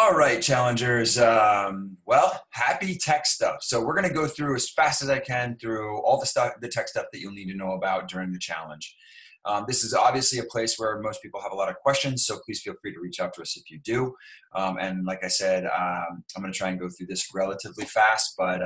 All right, challengers. Well, happy tech stuff. So we're going to go through as fast as I can through all the tech stuff that you'll need to know about during the challenge. This is obviously a place where most people have a lot of questions, so please feel free to reach out to us if you do. And like I said, I'm going to try and go through this relatively fast, but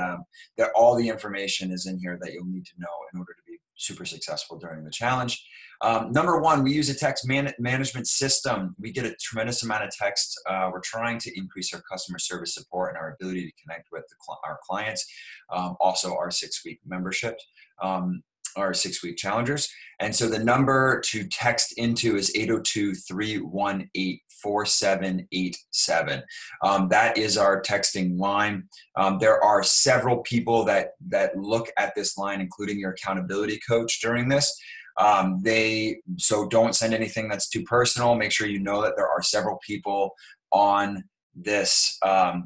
all the information is in here that you'll need to know in order to be super successful during the challenge. Number one, we use a text management system. We get a tremendous amount of text. We're trying to increase our customer service support and our ability to connect with our clients. Also, our 6-week membership, our 6-week challengers. And so the number to text into is 802-318-4787. That is our texting line. There are several people that look at this line, including your accountability coach during this. So don't send anything that's too personal. Make sure you know that there are several people on this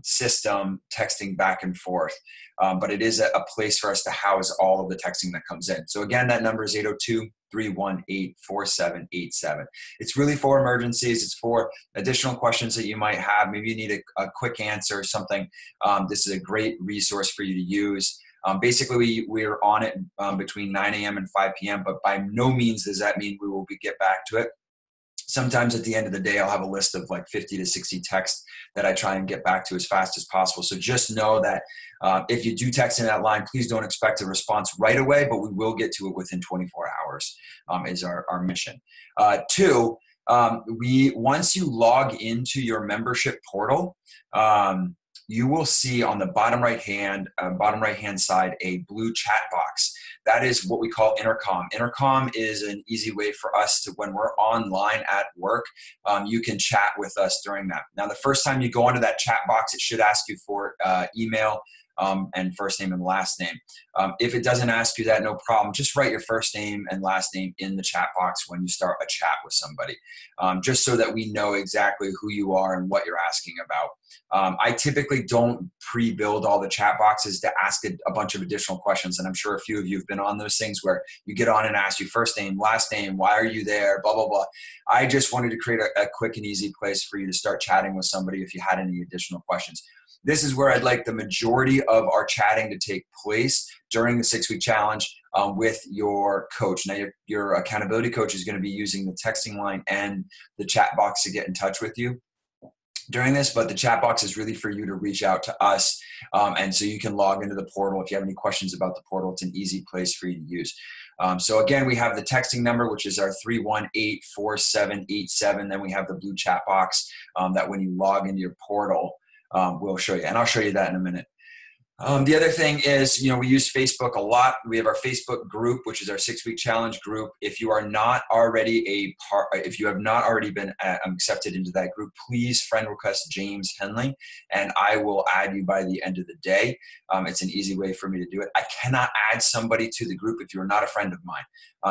system texting back and forth. But it is a place for us to house all of the texting that comes in. So again, that number is 802-318-4787. It's really for emergencies. It's for additional questions that you might have. Maybe you need a quick answer or something. This is a great resource for you to use. Basically, we're on it between 9 a.m. and 5 p.m., but by no means does that mean we will get back to it. Sometimes at the end of the day, I'll have a list of like 50 to 60 texts that I try and get back to as fast as possible. So just know that if you do text in that line, please don't expect a response right away, but we will get to it within 24 hours is our mission. Two, once you log into your membership portal, you will see on the bottom right hand side a blue chat box. That is what we call intercom. Intercom is an easy way for us to, when we're online at work, you can chat with us during that. Now, the first time you go into that chat box, it should ask you for email and first name and last name. If it doesn't ask you that, no problem. Just write your first name and last name in the chat box when you start a chat with somebody, just so that we know exactly who you are and what you're asking about. I typically don't pre-build all the chat boxes to ask a bunch of additional questions. And I'm sure a few of you have been on those things where you get on and ask you first name, last name, why are you there, blah, blah, blah. I just wanted to create a quick and easy place for you to start chatting with somebody if you had any additional questions. This is where I'd like the majority of our chatting to take place during the 6-week challenge with your coach. Now, your accountability coach is going to be using the texting line and the chat box to get in touch with you during this, but the chat box is really for you to reach out to us. And so you can log into the portal. If you have any questions about the portal, it's an easy place for you to use. So again, we have the texting number, which is our 318-4787. Then we have the blue chat box that when you log into your portal, we'll show you. And I'll show you that in a minute. The other thing is, we use Facebook a lot. We have our Facebook group, which is our 6-week challenge group. If you are not already if you have not already been accepted into that group, please friend request James Henley, and I will add you by the end of the day. It's an easy way for me to do it. I cannot add somebody to the group if you're not a friend of mine.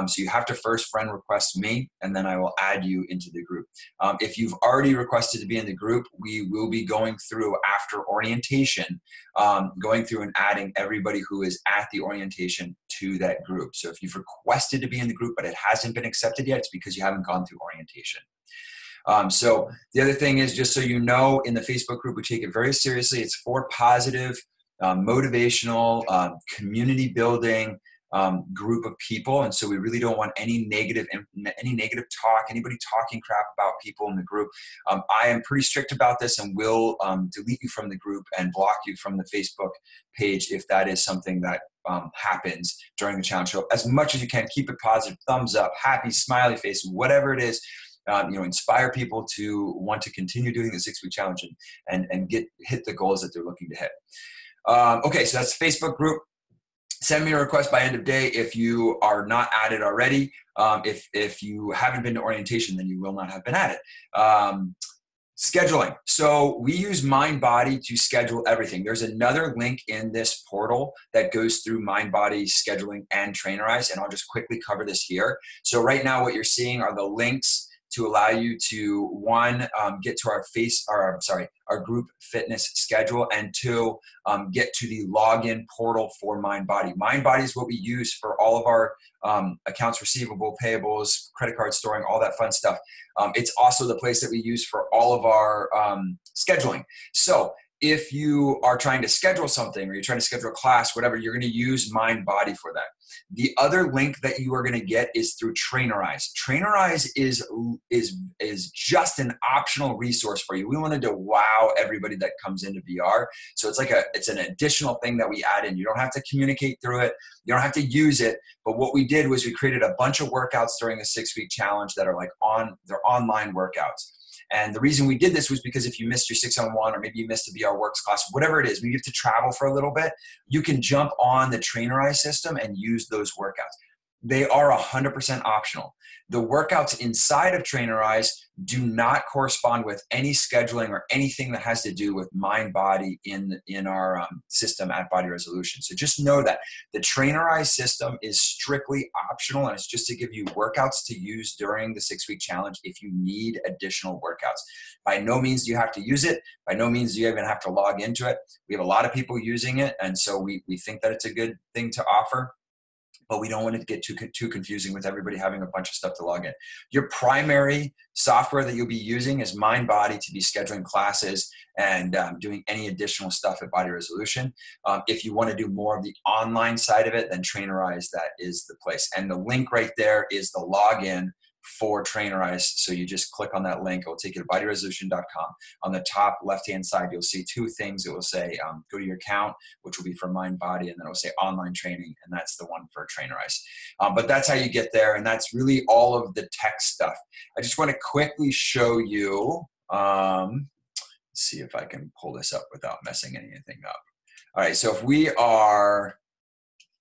So you have to first friend request me, and then I will add you into the group. If you've already requested to be in the group, we will be going through after orientation, going through and adding everybody who is at the orientation to that group. So if you've requested to be in the group, but it hasn't been accepted yet, it's because you haven't gone through orientation. So the other thing is, just so you know, in the Facebook group, we take it very seriously. It's for positive, motivational, community building, group of people. And so we really don't want any negative talk, anybody talking crap about people in the group. I am pretty strict about this and will delete you from the group and block you from the Facebook page if that is something that happens during the challenge. So as much as you can, keep it positive, thumbs up, happy, smiley face, whatever it is. Inspire people to want to continue doing the 6-week challenge and hit the goals that they're looking to hit. Okay, so that's the Facebook group. Send me a request by end of day if you are not added already. If you haven't been to orientation, then you will not have been added. Scheduling. So we use Mindbody to schedule everything. There's another link in this portal that goes through Mindbody scheduling and Trainerize, and I'll just quickly cover this here. So right now what you're seeing are the links to allow you to, one, get to our group fitness schedule, and two, get to the login portal for MindBody. MindBody is what we use for all of our accounts receivable, payables, credit card storing, all that fun stuff. It's also the place that we use for all of our scheduling. So if you are trying to schedule something, or you're trying to schedule a class, whatever, you're going to use MindBody for that. The other link that you are going to get is through Trainerize. Trainerize is just an optional resource for you. We wanted to wow everybody that comes into VR. So it's an additional thing that we add in. You don't have to communicate through it. You don't have to use it. But what we did was we created a bunch of workouts during the 6-week challenge that are they're online workouts. And the reason we did this was because if you missed your 6-on-1, or maybe you missed a VR Works class, whatever it is, maybe you have to travel for a little bit, you can jump on the Trainerize system and use those workouts. They are 100% optional. The workouts inside of Trainerize do not correspond with any scheduling or anything that has to do with MindBody in our system at Body Resolution. So just know that the Trainerize system is strictly optional, and it's just to give you workouts to use during the 6-week challenge if you need additional workouts. By no means do you have to use it. By no means do you even have to log into it. We have a lot of people using it, and so we think that it's a good thing to offer. But we don't want it to get too confusing with everybody having a bunch of stuff to log in. Your primary software that you'll be using is MindBody to be scheduling classes and doing any additional stuff at Body Resolution. If you want to do more of the online side of it, then Trainerize, that is the place. And the link right there is the login for Trainerize. So you just click on that link. It will take you to bodyresolution.com. On the top left-hand side, you'll see two things. It will say, go to your account, which will be for MindBody, and then it will say online training, and that's the one for Trainerize. But that's how you get there, and that's really all of the tech stuff. I just want to quickly show you, let's see if I can pull this up without messing anything up. All right, so if we are,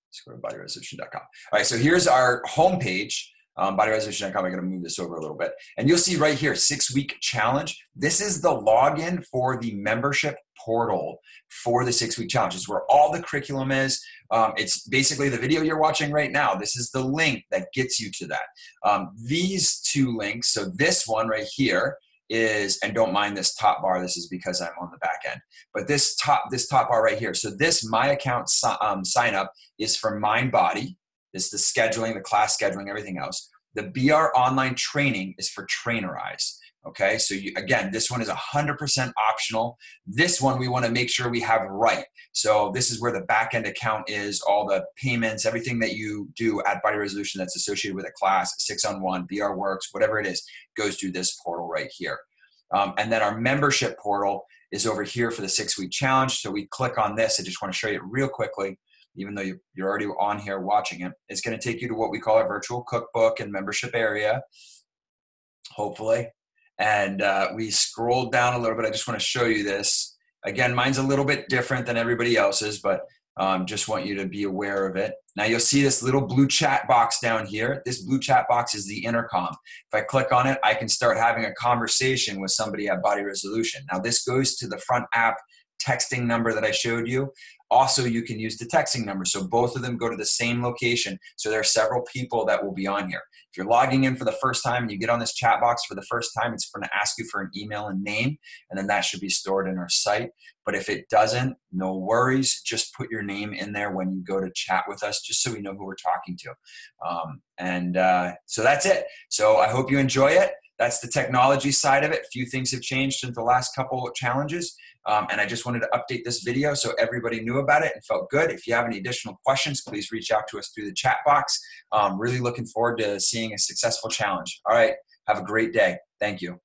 let's go to bodyresolution.com. All right, so here's our homepage. Bodyresolution.com. I'm going to move this over a little bit. And you'll see right here, 6-week challenge. This is the login for the membership portal for the 6-week challenge. It's where all the curriculum is. It's basically the video you're watching right now. This is the link that gets you to that. These two links, so this one right here is, and don't mind this top bar, this is because I'm on the back end, but this top bar right here. So this My Account sign up is for MindBody. It's the scheduling, the class scheduling, everything else. The BR online training is for Trainerize. Okay, so again, this one is 100% optional. This one we want to make sure we have right. So this is where the back-end account is, all the payments, everything that you do at Body Resolution that's associated with a class, 6-on-1, BR Works, whatever it is, goes through this portal right here. And then our membership portal is over here for the 6-week challenge. So we click on this. I just want to show you it real quickly. Even though you're already on here watching it, it's going to take you to what we call our virtual cookbook and membership area, hopefully. And we scrolled down a little bit. I just want to show you this. Again, mine's a little bit different than everybody else's, but just want you to be aware of it. Now you'll see this little blue chat box down here. This blue chat box is the intercom. If I click on it, I can start having a conversation with somebody at Body Resolution. Now this goes to the front app texting number that I showed you. Also, you can use the texting number. So both of them go to the same location. So there are several people that will be on here. If you're logging in for the first time and you get on this chat box for the first time, it's going to ask you for an email and name, and then that should be stored in our site. But if it doesn't, no worries. Just put your name in there when you go to chat with us, just so we know who we're talking to. So that's it. So I hope you enjoy it. That's the technology side of it. A few things have changed since the last couple of challenges. And I just wanted to update this video so everybody knew about it and felt good. If you have any additional questions, please reach out to us through the chat box. Really looking forward to seeing a successful challenge. All right. Have a great day. Thank you.